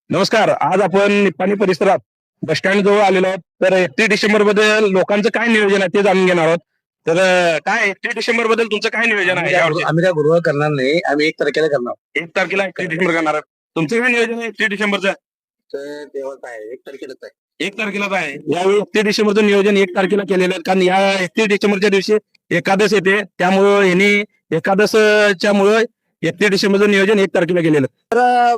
नमस्कार. आज आपण निपाणी परिसरात बस स्टँड जवळ आलेलो आहोत. तर 31 डिसेंबर बद्दल लोकांचं काय नियोजन आहे ते जाणून घेणार आहोत. तर काय 31 डिसेंबर बद्दल तुमचं काय नियोजन आहे यावर्षी? आम्ही काय गुरुवार करणार नाही, आम्ही 1 तारखेला करणार. 1 तारखेला 31 डिसेंबर करणार आहे. तुमचं काय नियोजन आहे 31 डिसेंबरचं? तर देवाचं आहे 1 तारखेलाच आहे. 1 तारखेलाच आहे. यावेळी 31 डिसेंबरचं नियोजन 1 तारखेला केलेलं आहे, कारण या 31 डिसेंबरच्या दिवशी एकादश येते. त्यामुळं यांनी एकादशच्या मुळे 31 डिसेंबरचं नियोजन 1 तारखेला केलेलं.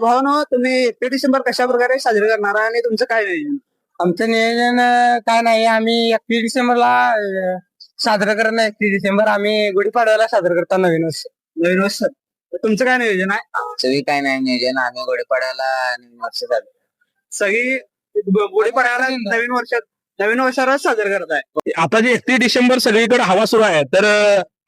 भावनो तुम्ही 31 डिसेंबर कशा प्रकारे साजरे करणार आहे आणि तुमचं काय नियोजन? आमचं नियोजन काय नाही. आम्ही 31 डिसेंबरला साजरं करत नाही. 31 डिसेंबर आम्ही गुढीपाडव्याला साजरं करतो नवीन वर्ष. नवीन वर्ष तर तुमचं काय नियोजन आहे? आमचं काय नाही नियोजन. आम्ही गुढीपाडव्याला नवीन वर्ष झालं. सगळी गुढीपाडव्याला नवीन वर्षावर साजरे करत आहे. आता जे 31 डिसेंबर सगळीकडे हवा सुरू आहे, तर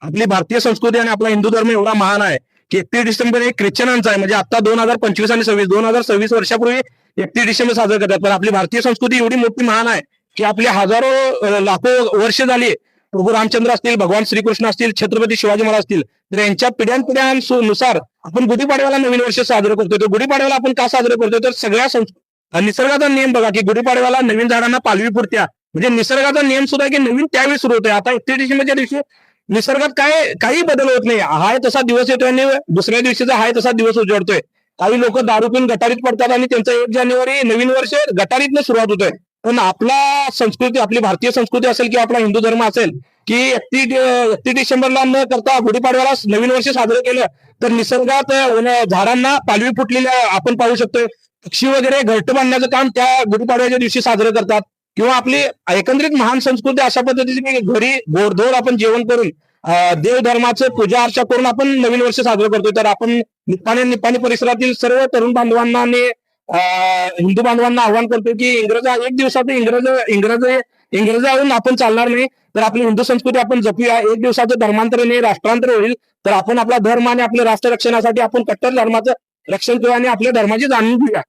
आपली भारतीय संस्कृती आणि आपला हिंदू धर्म एवढा महान आहे की 31 डिसेंबर हे ख्रिश्चनांचा आहे. म्हणजे आता 2025 आणि 2026 वर्षापूर्वी 31 डिसेंबर साजरा करतात. पण आपली भारतीय संस्कृती एवढी मोठी महान आहे की आपली हजारो लाखो वर्ष झाली प्रभू रामचंद्र असतील, भगवान श्रीकृष्ण असतील, छत्रपती शिवाजी महाराज असतील, तर यांच्या पिढ्यानुसार आपण गुढीपाडव्याला नवीन वर्ष साजरं करतोय. तर गुढीपाडव्याला आपण का साजरं करतोय? तर सगळ्या निसर्गाचा नियम बघा की गुढीपाडव्याला नवीन झाडांना पालवी फुटत्या. म्हणजे निसर्गाचा नियम सुद्धा की नवीन त्यावेळी सुरू होतोय. आता 31 डिसेंबरच्या दिवशी निसर्गात काही बदल होत नाही. हाय तसा दिवस येतोय आणि दुसऱ्या दिवशीचा हाय तसा दिवस उजळतोय. काही लोक दारू पिऊन गटारीत पडतात आणि त्यांचं 1 जानेवारी नवीन वर्ष गटारीतनं सुरुवात होतोय. पण आपला संस्कृती, आपली भारतीय संस्कृती असेल किंवा आपला हिंदू धर्म असेल की 31 डिसेंबरला न करता गुढीपाडव्याला नवीन वर्ष साजरं केलं तर निसर्गात झाडांना पालवी फुटलेल्या आपण पाहू शकतोय. पक्षी वगैरे घरटं बांधण्याचं काम त्या गुढीपाडव्याच्या दिवशी साजरं करतात. किंवा आपली एकंदरीत महान संस्कृती अशा पद्धतीची की घरी गोडधोड आपण जेवण करून देव धर्माचं पूजा अर्चा करून आपण नवीन वर्ष साजरं करतोय. तर आपण निपाणी परिसरातील सर्व तरुण बांधवांना आणि हिंदू बांधवांना आव्हान करतोय की एक दिवसात इंग्रजावरून आपण चालणार नाही. तर आपली हिंदू संस्कृती आपण जपूया. एक दिवसाचं धर्मांतर नाही, राष्ट्रांतर होईल. तर आपण आपला धर्म आणि आपल्या राष्ट्र रक्षणासाठी आपण कट्टर धर्माचं रक्षण करूया आणि आपल्या धर्माची जाणून घेऊया.